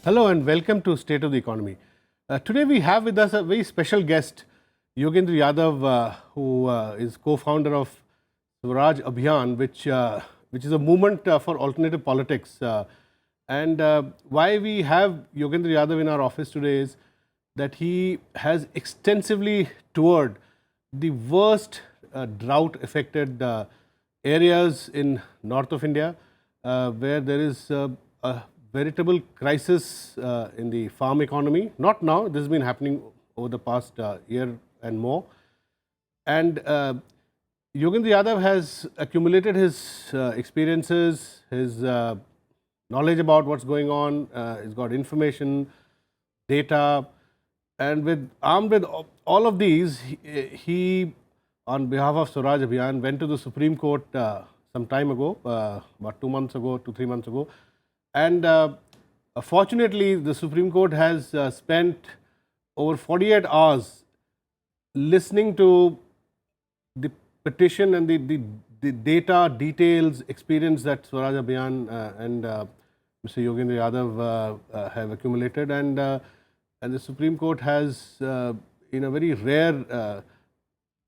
Hello and welcome to State of the Economy. Today we have with us a very special guest, Yogendra Yadav, who is co-founder of Swaraj Abhiyan, which is a movement for alternative politics. Why we have Yogendra Yadav in our office today is that he has extensively toured the worst drought-affected areas in north of India, where there is a veritable crisis in the farm economy. Not now, this has been happening over the past year and more. And Yogendra Yadav has accumulated his experiences, his knowledge about what's going on, he's got information, data, and armed with all of these, he on behalf of Swaraj Abhiyan, went to the Supreme Court some time ago, about 2 months ago, 3 months ago. And fortunately, the Supreme Court has spent over 48 hours listening to the petition and the data, details, experience that Swaraj Abhiyan and Mr. Yogendra Yadav have accumulated. And the Supreme Court has, in a very rare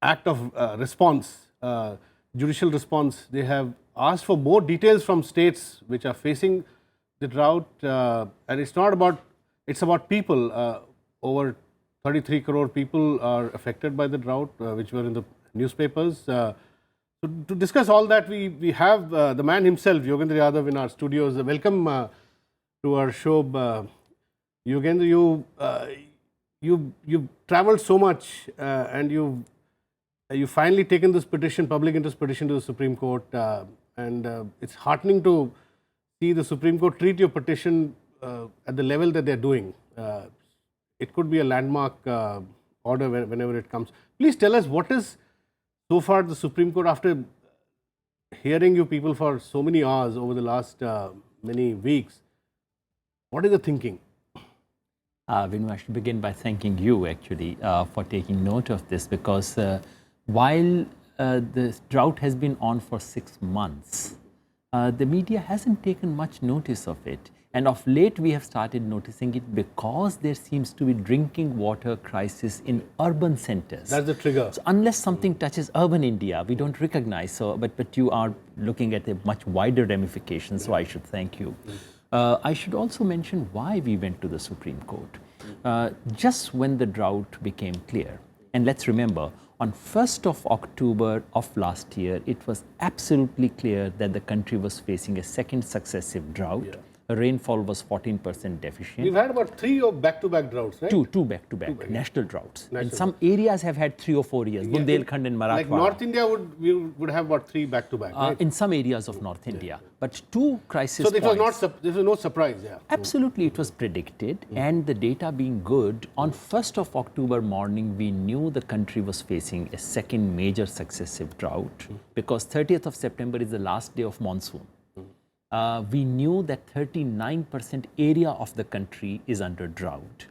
act of response, judicial response, they have asked for more details from states which are facing the drought, and it's not about, it's about people. Over 33 crore people are affected by the drought, which were in the newspapers. So to discuss all that, we have the man himself, Yogendra Yadav, in our studios. Welcome to our show. Yogendra, you've traveled so much, and you've finally taken this petition, public interest petition, to the Supreme Court, and it's heartening to see the Supreme Court treat your petition at the level that they're doing. It could be a landmark order whenever it comes. Please tell us, what is so far the Supreme Court, after hearing you people for so many hours over the last many weeks, what is the thinking? Venu, I should begin by thanking you actually for taking note of this, because while the drought has been on for 6 months, the media hasn't taken much notice of it. And of late, we have started noticing it because there seems to be drinking water crisis in urban centers. That's the trigger. So unless something touches urban India, we don't recognize. So, but you are looking at a much wider ramification. So I should thank you. I should also mention why we went to the Supreme Court. Just when the drought became clear, and let's remember, on 1st of October of last year, it was absolutely clear that the country was facing a second successive drought. Yeah. Rainfall was 14% deficient. We've had about 3 back-to-back droughts, right? Two back-to-back national droughts. And some areas have had 3 or 4 years. Yeah. Bundelkhand and Marathwada. Like North India would have about 3 back-to-back, right? In some areas of North India. But 2 crisis points. So this was no surprise, yeah. Absolutely, it was predicted. And the data being good, on 1st of October morning, we knew the country was facing a second major successive drought, because 30th of September is the last day of monsoon. We knew that 39% area of the country is under drought.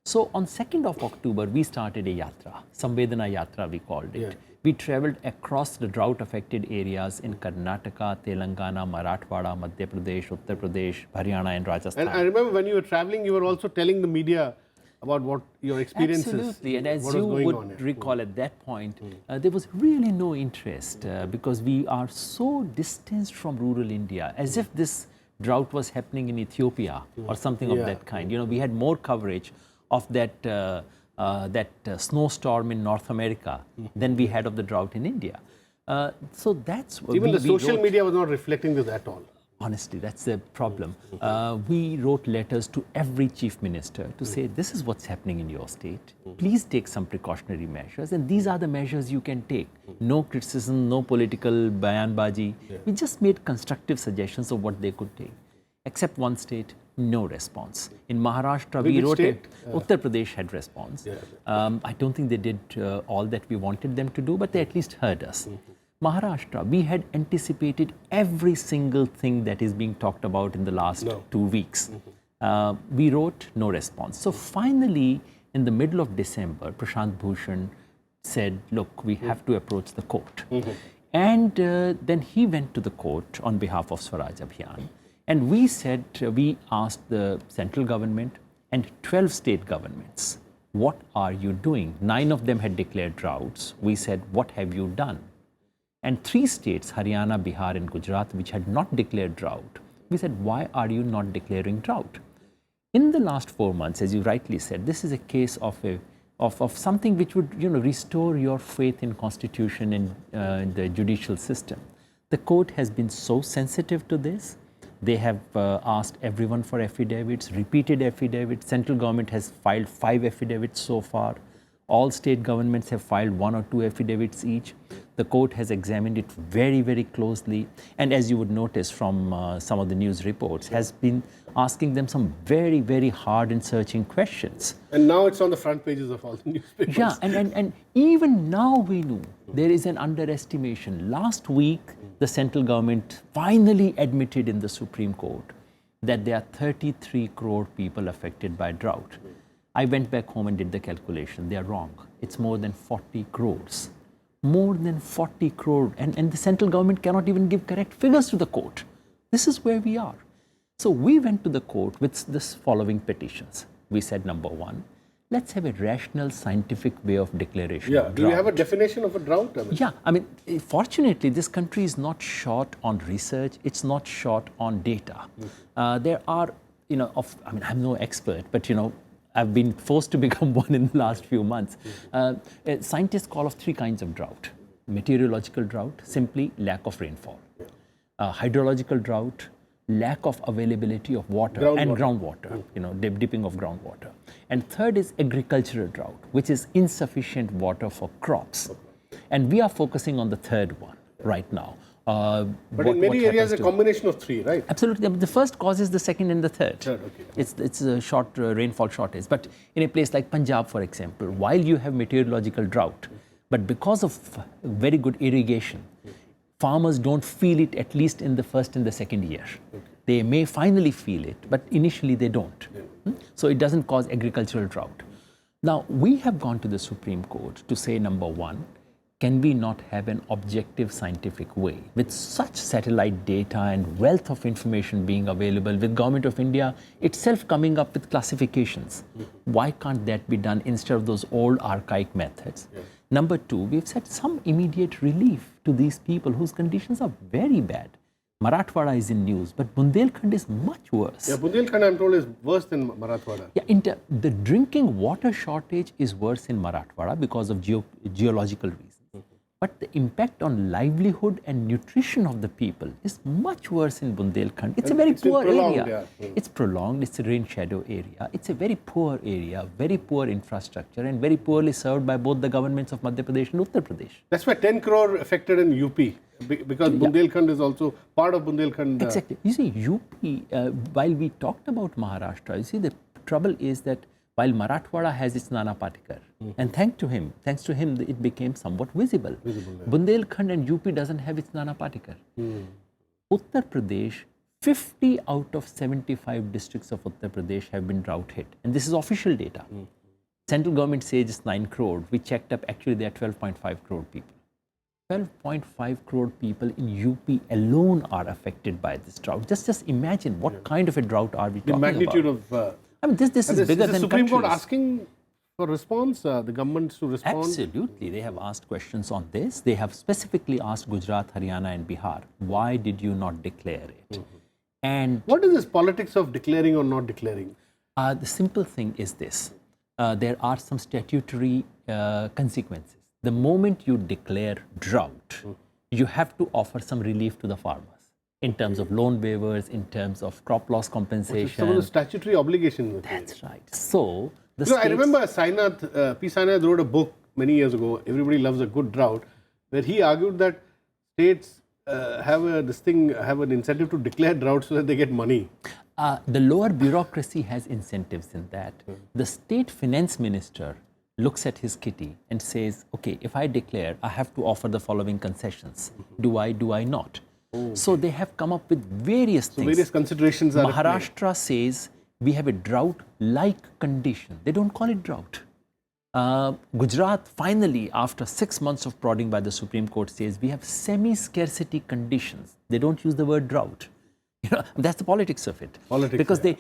So on 2nd of October, we started a yatra, Samvedana Yatra we called it. Yeah. We traveled across the drought-affected areas in Karnataka, Telangana, Marathwada, Madhya Pradesh, Uttar Pradesh, Haryana and Rajasthan. And I remember when you were traveling, you were also telling the media about what your experiences. Absolutely, and as you would recall at that point, there was really no interest because we are so distanced from rural India, as if this drought was happening in Ethiopia or something of that kind. You know, we had more coverage of that snowstorm in North America than we had of the drought in India. So that's what even the social media was not reflecting this at all. Honestly, that's the problem. We wrote letters to every chief minister to say, this is what's happening in your state. Please take some precautionary measures. And these are the measures you can take. No criticism, no political bayanbaji. We just made constructive suggestions of what they could take. Except one state, no response. In Maharashtra, we wrote it. Uttar Pradesh had response. I don't think they did all that we wanted them to do, but they at least heard us. Maharashtra, we had anticipated every single thing that is being talked about in the last 2 weeks. We wrote no response. So finally, in the middle of December, Prashant Bhushan said, look, we have to approach the court. And then he went to the court on behalf of Swaraj Abhiyan. And we said, we asked the central government and 12 state governments, what are you doing? 9 of them had declared droughts. We said, what have you done? And 3 states, Haryana, Bihar and Gujarat, which had not declared drought, we said, why are you not declaring drought? In the last 4 months, as you rightly said, this is a case of something which would restore your faith in constitution and the judicial system. The court has been so sensitive to this. They have asked everyone for affidavits, repeated affidavits. Central government has filed 5 affidavits so far. All state governments have filed 1 or 2 affidavits each. The court has examined it very, very closely. And as you would notice from some of the news reports, has been asking them some very, very hard and searching questions. And now it's on the front pages of all the newspapers. Yeah, and even now we know there is an underestimation. Last week, the central government finally admitted in the Supreme Court that there are 33 crore people affected by drought. I went back home and did the calculation. They are wrong. It's more than 40 crores. More than 40 crore. And the central government cannot even give correct figures to the court. This is where we are. So we went to the court with this following petitions. We said, number 1, let's have a rational scientific way of declaration of drought. Do you have a definition of a drought? Fortunately, this country is not short on research. It's not short on data. There are, I'm no expert, but I've been forced to become one in the last few months. Scientists call of 3 kinds of drought. Meteorological drought, simply lack of rainfall. Hydrological drought, lack of availability of water groundwater, dipping of groundwater. And third is agricultural drought, which is insufficient water for crops. And we are focusing on the third one right now. But in many areas, a combination of 3, right? Absolutely. The first causes the second and the third. Okay. It's a short rainfall shortage. But in a place like Punjab, for example, while you have meteorological drought, but because of very good irrigation, farmers don't feel it at least in the first and the second year. They may finally feel it, but initially they don't. So it doesn't cause agricultural drought. Now, we have gone to the Supreme Court to say, number 1, can we not have an objective scientific way with such satellite data and wealth of information being available, with Government of India itself coming up with classifications? Why can't that be done instead of those old archaic methods? Number 2, we've said some immediate relief to these people whose conditions are very bad. Marathwada is in news, but Bundelkhand is much worse. Yeah, Bundelkhand, I'm told, is worse than Marathwada. Yeah, the drinking water shortage is worse in Marathwada because of geological reasons. But the impact on livelihood and nutrition of the people is much worse in Bundelkhand. It's a very poor area. It's prolonged, it's a rain shadow area. It's a very poor area, very poor infrastructure, and very poorly served by both the governments of Madhya Pradesh and Uttar Pradesh. That's why 10 crore affected in UP, because Bundelkhand is also part of Bundelkhand. Exactly. You see, UP, while we talked about Maharashtra, you see, the trouble is that while Marathwada has its Nana Patekar, and thanks to him, it became somewhat visible. Bundelkhand and UP doesn't have its Nana Patekar. Uttar Pradesh, 50 out of 75 districts of Uttar Pradesh have been drought hit. And this is official data. Central government says it's 9 crore. We checked up, actually there are 12.5 crore people. 12.5 crore people in UP alone are affected by this drought. Just imagine what kind of a drought are we talking about. The magnitude of... this is bigger than the Supreme Court countries. Asking for response, the governments to respond? Absolutely. They have asked questions on this. They have specifically asked Gujarat, Haryana and Bihar, why did you not declare it? And what is this politics of declaring or not declaring? The simple thing is this. There are some statutory consequences. The moment you declare drought, you have to offer some relief to the farmers in terms of loan waivers, in terms of crop loss compensation. Some of the statutory obligations. That's right. So, I remember P. Sainath wrote a book many years ago, Everybody Loves a Good Drought, where he argued that states have an incentive to declare drought so that they get money. The lower bureaucracy has incentives in that. The state finance minister looks at his kitty and says, okay, if I declare, I have to offer the following concessions. Do I not? So they have come up with various things. Various considerations are Maharashtra says we have a drought-like condition. They don't call it drought. Gujarat finally, after 6 months of prodding by the Supreme Court, says we have semi-scarcity conditions. They don't use the word drought. That's the politics of it. Politics, because yeah.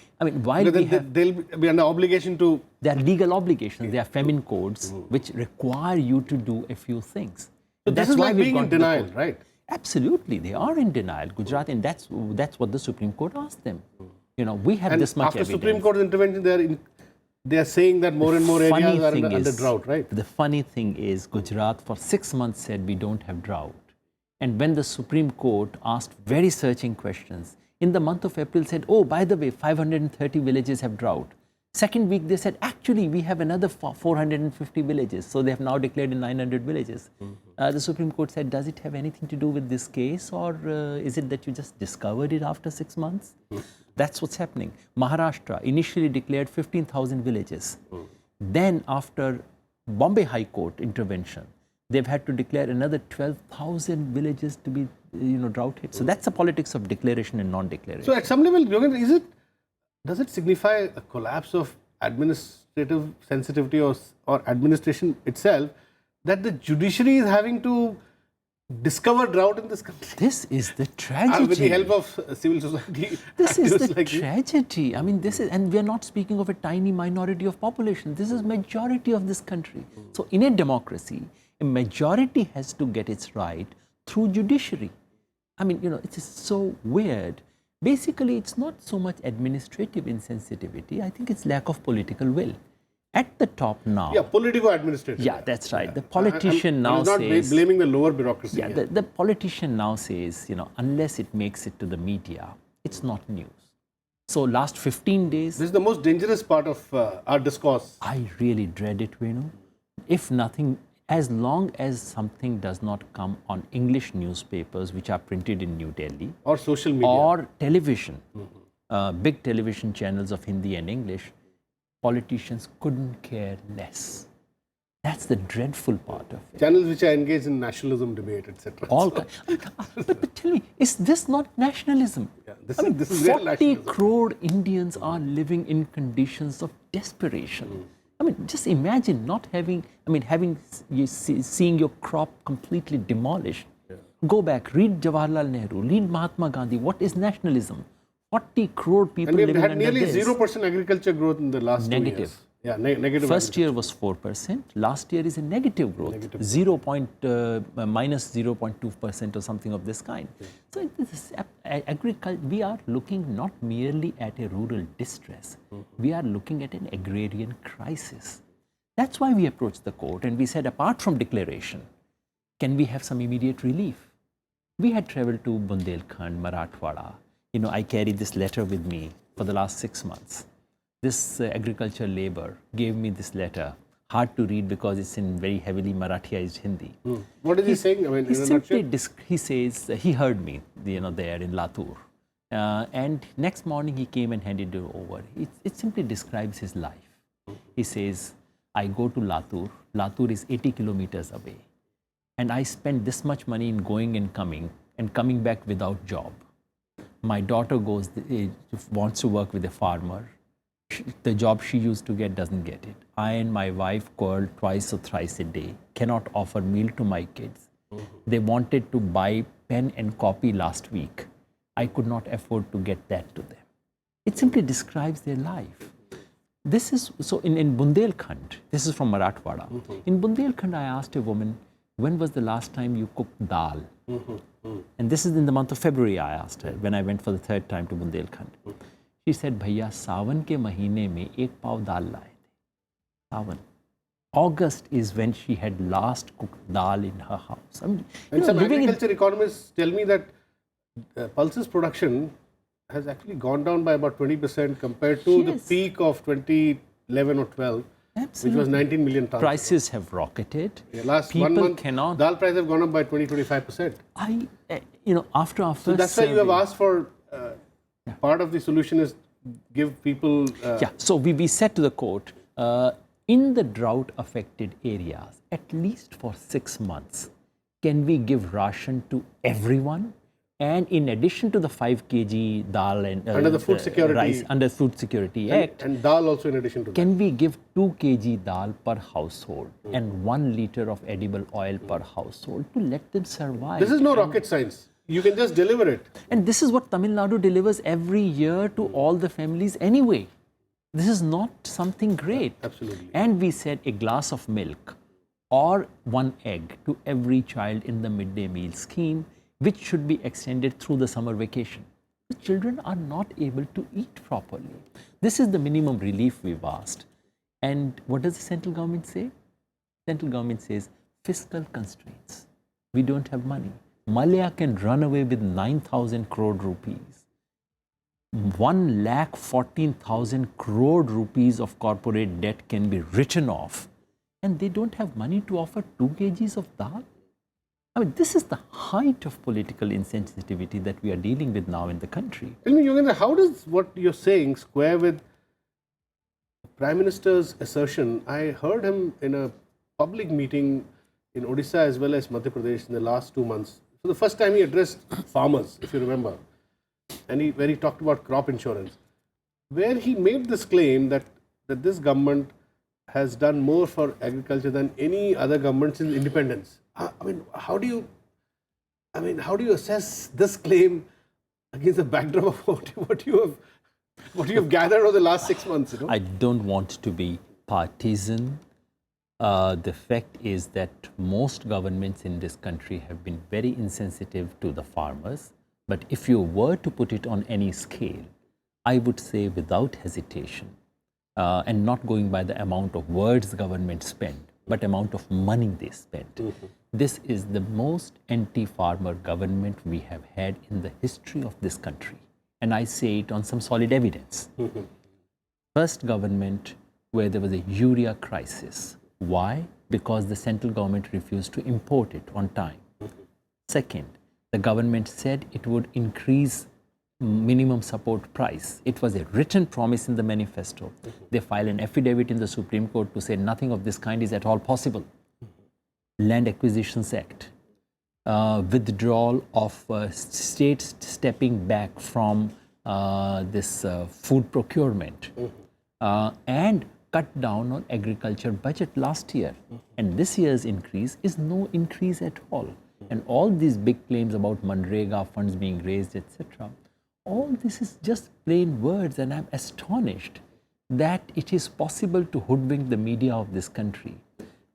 while we have, they'll be under obligation to. there are legal obligations, there are famine codes which require you to do a few things. So this is like being in denial, right? Absolutely, they are in denial, Gujarat, and that's what the Supreme Court asked them. We have And this much after evidence. Supreme Court's intervention, they are saying that more and more areas are under drought, right? The funny thing is, Gujarat for 6 months said we don't have drought. And when the Supreme Court asked very searching questions, in the month of April said, oh, by the way, 530 villages have drought. Second week they said, actually, we have another 450 villages. So they have now declared in 900 villages. The Supreme Court said, does it have anything to do with this case, or is it that you just discovered it after 6 months? That's what's happening. Maharashtra initially declared 15,000 villages. Then after Bombay High Court intervention, they've had to declare another 12,000 villages to be drought hit. So that's the politics of declaration and non-declaration. So at some level, Yogendra, does it signify a collapse of administrative sensitivity or administration itself, that the judiciary is having to discover drought in this country? This is the tragedy. With the help of civil society. This is the like tragedy. And we are not speaking of a tiny minority of population. This is majority of this country. So in a democracy, a majority has to get its right through judiciary. It is so weird. Basically, it's not so much administrative insensitivity. I think it's lack of political will. At the top now. Yeah, politico-administrative. Yeah, that's right. The politician now says. I'm not blaming the lower bureaucracy. Yeah, the politician now says, unless it makes it to the media, it's not news. So last 15 days. This is the most dangerous part of our discourse. I really dread it, Venu. If nothing, as long as something does not come on English newspapers which are printed in New Delhi. Or social media. Or television, big television channels of Hindi and English, politicians couldn't care less. That's the dreadful part of it. Channels which are engaged in nationalism debate, etc. But tell me, is this not nationalism? Yeah, this is real 40 nationalism. crore Indians are living in conditions of desperation. Just imagine not having, seeing your crop completely demolished. Yeah. Go back, read Jawaharlal Nehru, read Mahatma Gandhi. What is nationalism? 40 crore people living under this. And we had nearly 0% agriculture growth in the last 2 years. Yeah, negative. First year was 4%. Last year is a negative growth, minus 0.2% or something of this kind. Yeah. So this agriculture, we are looking not merely at a rural distress. We are looking at an agrarian crisis. That's why we approached the court and we said, apart from declaration, can we have some immediate relief? We had traveled to Bundelkhand, Marathwada. I carry this letter with me for the last 6 months. This agriculture labor gave me this letter, hard to read because it's in very heavily Marathiized Hindi. What is he saying? He says, he heard me, there in Latur. And next morning he came and handed it over. It simply describes his life. He says, I go to Latur. Latur is 80 kilometers away. And I spend this much money in going and coming back without job. My daughter wants to work with a farmer. The job she used to get doesn't get it. I and my wife quarrel twice or thrice a day, cannot offer meal to my kids. They wanted to buy pen and copy last week. I could not afford to get that to them. It simply describes their life. This is, so in Bundelkhand, this is from Marathwada. In Bundelkhand, I asked a woman, when was the last time you cooked dal? And this is in the month of February, I asked her, when I went for the 3rd time to Bundelkhand. She said, Bhaiya, Sawan ke mahine mein ek pav dal laaye the. Sawan. August is when she had last cooked dal in her house. And some agriculture economists tell me that pulses production has actually gone down by about 20% compared to the peak of 2011 or 12. Absolutely. Which was 19 million tons. Prices have rocketed. Yeah, last People 1 month, cannot. Dal prices have gone up by 20-25%. After our first so that's why you have asked for part of the solution is give people. So we said to the court, in the drought affected areas, at least for 6 months, can we give ration to everyone? And in addition to the 5 kg dal and under the food security rice, under Food Security Act, and dal also in addition to that, can we give 2 kg dal per household and 1 liter of edible oil per household to let them survive? This is no rocket science. You can just deliver it. And this is what Tamil Nadu delivers every year to all the families anyway. This is not something great. Absolutely. And we said a glass of milk or one egg to every child in the midday meal scheme, which should be extended through the summer vacation. The children are not able to eat properly. This is the minimum relief we've asked. And what does the central government say? Central government says fiscal constraints. We don't have money. Malaya can run away with 9,000 crore rupees. 1,14,000 crore rupees of corporate debt can be written off, and they don't have money to offer 2 kgs of dal. I mean, this is the height of political insensitivity that we are dealing with now in the country. Tell me, Yogendra, how does what you're saying square with the Prime Minister's assertion? I heard him in a public meeting in Odisha as well as Madhya Pradesh in the last 2 months. For the first time, he addressed farmers, if you remember, and where he talked about crop insurance, where he made this claim that this government has done more for agriculture than any other government since independence. I mean, how do you assess this claim against the backdrop of what you have gathered over the last 6 months? You know? I don't want to be partisan. The fact is that most governments in this country have been very insensitive to the farmers. But if you were to put it on any scale, I would say without hesitation, and not going by the amount of words the government spend, but amount of money they spent. This is the most anti-farmer government we have had in the history of this country. And I say it on some solid evidence. First government where there was a urea crisis. Why? Because the central government refused to import it on time. Second, the government said it would increase minimum support price. It was a written promise in the manifesto. They filed an affidavit in the Supreme Court to say nothing of this kind is at all possible. Land Acquisitions Act, withdrawal of states stepping back from this food procurement, and cut down on agriculture budget last year. And this year's increase is no increase at all. And all these big claims about Manrega funds being raised, etc., all this is just plain words, and I'm astonished that it is possible to hoodwink the media of this country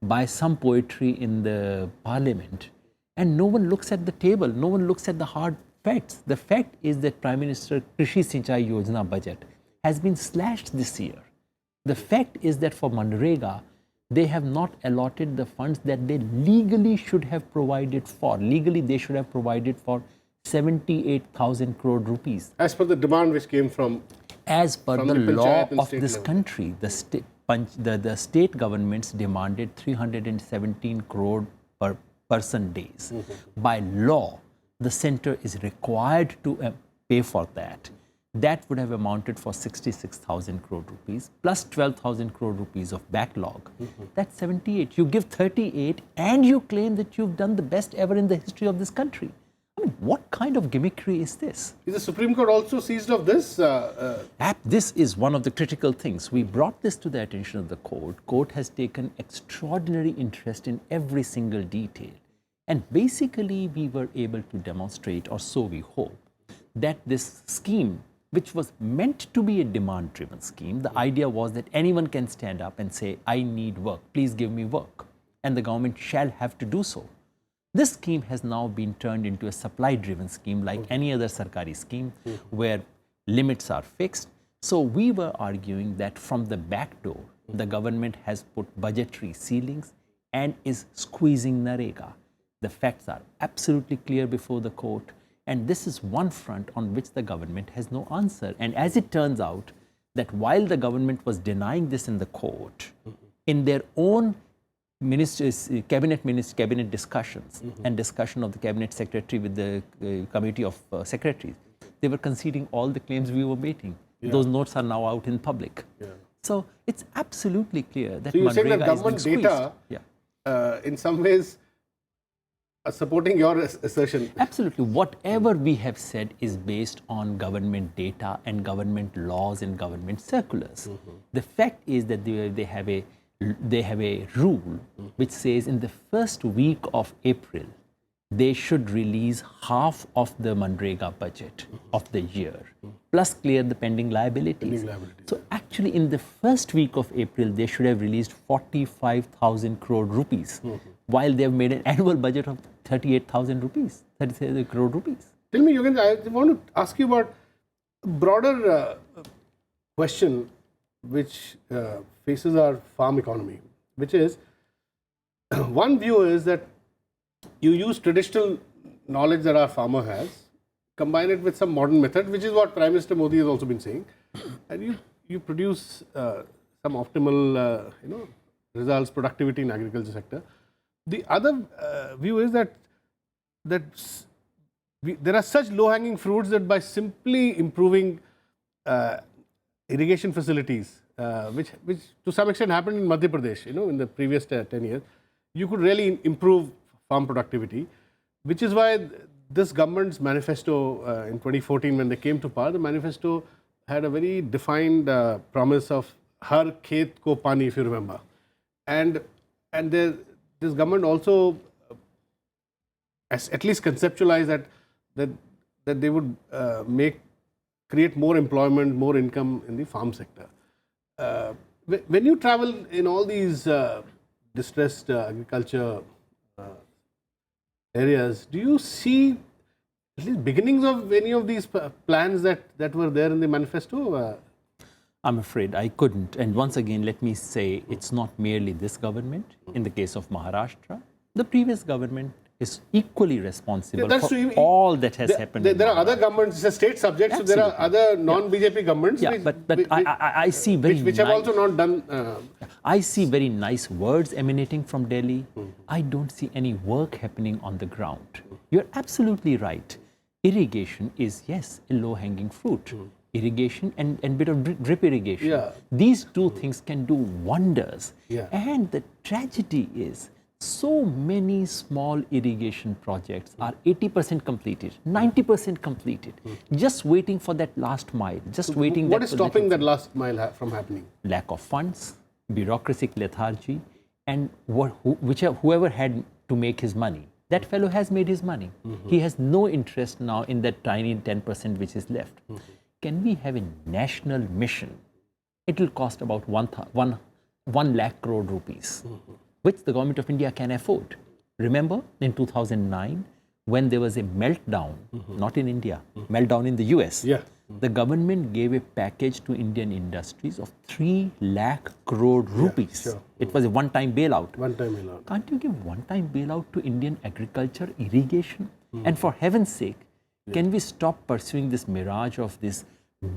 by some poetry in the parliament, and no one looks at the table, no one looks at the hard facts. The fact is that Prime Minister Krishi Sinchai Yojana budget has been slashed this year. The fact is that for Manrega, they have not allotted the funds that they legally should have provided for. Legally, they should have provided for 78,000 crore rupees. As per the demand which came from... As per the law of this level. country, the state governments demanded 317 crore per person days. By law, the center is required to pay for that. That would have amounted for 66,000 crore rupees plus 12,000 crore rupees of backlog. That's 78. You give 38 and you claim that you've done the best ever in the history of this country. I mean, what kind of gimmickry is this? Is the Supreme Court also seized of this? This is one of the critical things. We brought this to the attention of the court. Court has taken extraordinary interest in every single detail. And basically, we were able to demonstrate, or so we hope, that this scheme, which was meant to be a demand-driven scheme, the idea was that anyone can stand up and say, I need work, please give me work. And the government shall have to do so. This scheme has now been turned into a supply-driven scheme like any other Sarkari scheme where limits are fixed. So we were arguing that from the back door, the government has put budgetary ceilings and is squeezing Narega. The facts are absolutely clear before the court, and this is one front on which the government has no answer. And as it turns out, that while the government was denying this in the court, in their own cabinet discussions and discussion of the cabinet secretary with the committee of secretaries, they were conceding all the claims we were making. Those notes are now out in public. So it's absolutely clear that so you're saying that Manrega government is being data, in some ways, are supporting your assertion. Absolutely. Whatever we have said is based on government data and government laws and government circulars. The fact is that they have a rule which says in the first week of April, they should release half of the Manrega budget of the year, plus clear the pending liabilities. So actually in the first week of April, they should have released 45,000 crore rupees, while they have made an annual budget of 38,000 rupees, 37 crore rupees. Tell me, Yogendra, I want to ask you about a broader question which faces our farm economy, which is, one view is that you use traditional knowledge that our farmer has, combine it with some modern method, which is what Prime Minister Modi has also been saying, and you produce some optimal results, productivity in agriculture sector. The other view is that there are such low-hanging fruits that by simply improving irrigation facilities, which to some extent happened in Madhya Pradesh, in the previous 10 years, you could really improve farm productivity, which is why this government's manifesto in 2014, when they came to power, the manifesto had a very defined promise of Har Khet Ko Pani, if you remember. And this government also at least conceptualized that they would create more employment, more income in the farm sector. When you travel in all these distressed agriculture areas, do you see at least beginnings of any of these plans that were there in the manifesto? I'm afraid I couldn't. And once again, let me say, it's not merely this government. In the case of Maharashtra, the previous government is equally responsible for all that has happened. There are other governments, it's a state subject, so there are other non-BJP governments I see which have also not done. I see very nice words emanating from Delhi. I don't see any work happening on the ground. You're absolutely right. Irrigation is, yes, a low-hanging fruit. Irrigation and bit of drip irrigation. Yeah. These two things can do wonders. Yeah. And the tragedy is, so many small irrigation projects are 80% completed, 90% completed, just waiting for that last mile, just waiting. What is stopping that last mile from happening? Lack of funds, bureaucratic lethargy, and whoever had to make his money, that fellow has made his money. He has no interest now in that tiny 10% which is left. Can we have a national mission? It will cost about 1 lakh crore rupees. Which the government of India can afford. Remember in 2009, when there was a meltdown, not in India, meltdown in the US, the government gave a package to Indian industries of 3 lakh crore rupees. Sure. It was a one-time bailout. One-time bailout. Can't you give one-time bailout to Indian agriculture, irrigation? And for heaven's sake, can we stop pursuing this mirage of this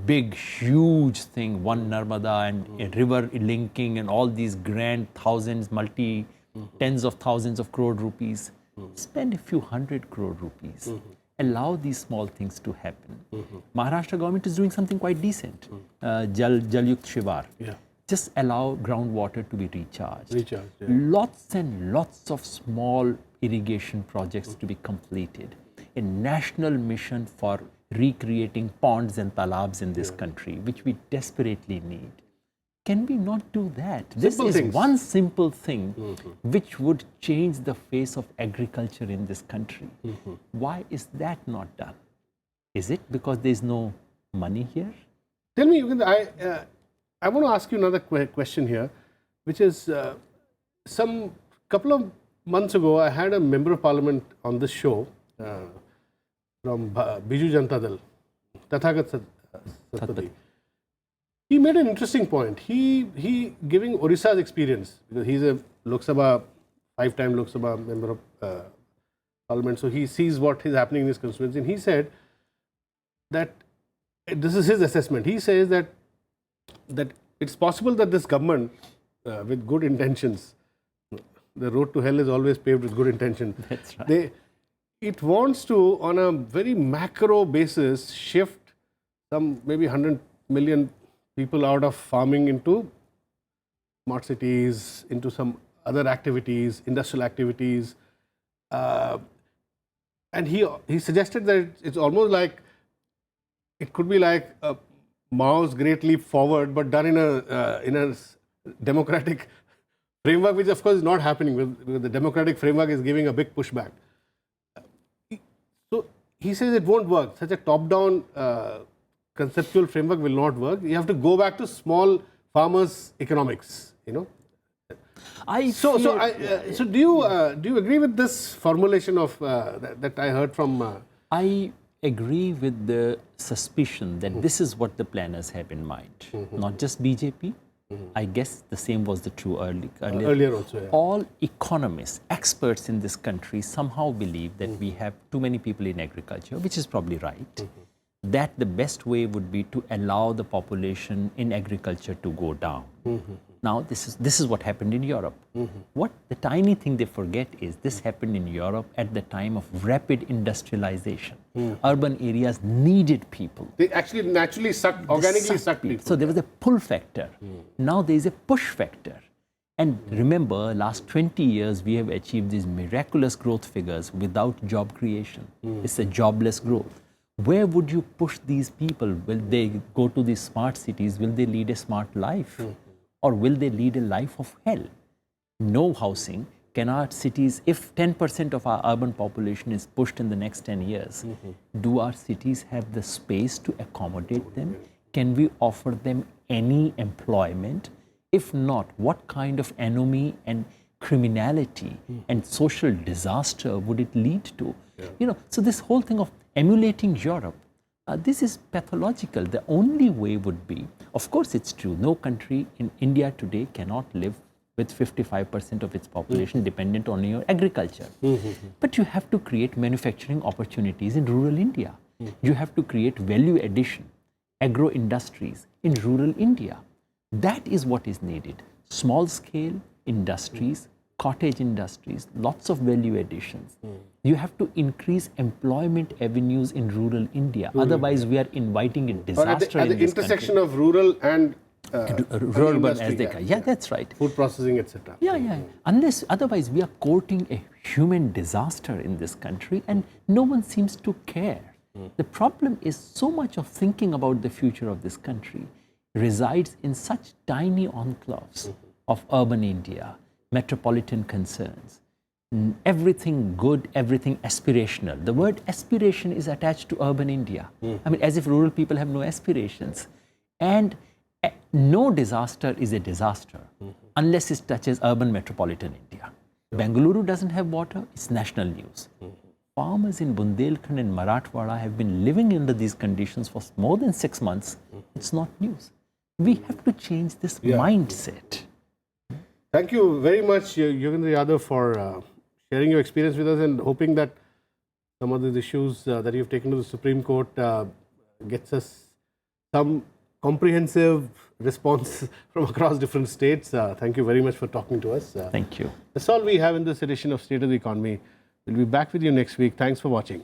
big, huge thing, one Narmada and a river linking and all these grand thousands, tens of thousands of crore rupees. Spend a few 100 crore rupees. Allow these small things to happen. Maharashtra government is doing something quite decent. Jal Yukt Shivar. Just allow groundwater to be recharged. Lots and lots of small irrigation projects to be completed. A national mission for recreating ponds and talabs in this country, which we desperately need. Can we not do that? This is one simple thing which would change the face of agriculture in this country. Why is that not done? Is it because there is no money here? Tell me, I want to ask you another question here, which is some couple of months ago, I had a member of parliament on this show from Biju Janata Dal, Tathagat Satpathy. He made an interesting point. He giving Odisha's experience, because he's a Lok Sabha, 5-time Lok Sabha member of parliament, so he sees what is happening in his constituency. And he said that, this is his assessment, he says that it's possible that this government, with good intentions, the road to hell is always paved with good intention. That's right. It wants to, on a very macro basis, shift some maybe 100 million people out of farming into smart cities, into some other activities, industrial activities. And he suggested that it's almost like, it could be like a Mao's great leap forward, but done in a democratic framework, which of course is not happening, because the democratic framework is giving a big pushback. he says it won't work. Such a top-down conceptual framework will not work. You have to go back to small farmers' economics. You know. So do you agree with this formulation of that I heard from? I agree with the suspicion that this is what the planners have in mind, not just BJP. I guess the same was the true earlier Also. Yeah. All economists, experts in this country somehow believe that we have too many people in agriculture, which is probably right. That the best way would be to allow the population in agriculture to go down. Now, this is what happened in Europe. What the tiny thing they forget is this happened in Europe at the time of rapid industrialization. Urban areas needed people. They actually naturally organically sucked people. So there was a pull factor. Now there is a push factor. And remember, last 20 years we have achieved these miraculous growth figures without job creation. It's a jobless growth. Where would you push these people? Will they go to these smart cities? Will they lead a smart life? Or will they lead a life of hell? No housing. Can our cities, if 10% of our urban population is pushed in the next 10 years, do our cities have the space to accommodate them? Can we offer them any employment? If not, what kind of anomie and criminality and social disaster would it lead to? You know, so this whole thing of emulating Europe, this is pathological. The only way would be, of course it's true, no country in India today cannot live with 55% of its population dependent on your agriculture. But you have to create manufacturing opportunities in rural India. You have to create value addition, agro industries in rural India. That is what is needed. Small scale industries, cottage industries, lots of value additions. You have to increase employment avenues in rural India. Otherwise, we are inviting a disaster at the intersection of rural and rural as they call. Yeah, that's right. Food processing, etc. Yeah. Unless, otherwise, we are courting a human disaster in this country, and no one seems to care. The problem is so much of thinking about the future of this country resides in such tiny enclaves of urban India, metropolitan concerns. Everything good, everything aspirational. The word aspiration is attached to urban India. I mean, as if rural people have no aspirations. And no disaster is a disaster unless it touches urban metropolitan India. Bengaluru doesn't have water, it's national news. Farmers in Bundelkhand and Marathwada have been living under these conditions for more than 6 months. It's not news. We have to change this mindset. Thank you very much, Yogendra Yadav, for sharing your experience with us, and hoping that some of these issues that you've taken to the Supreme Court gets us some comprehensive response from across different states. Thank you very much for talking to us. Thank you. That's all we have in this edition of State of the Economy. We'll be back with you next week. Thanks for watching.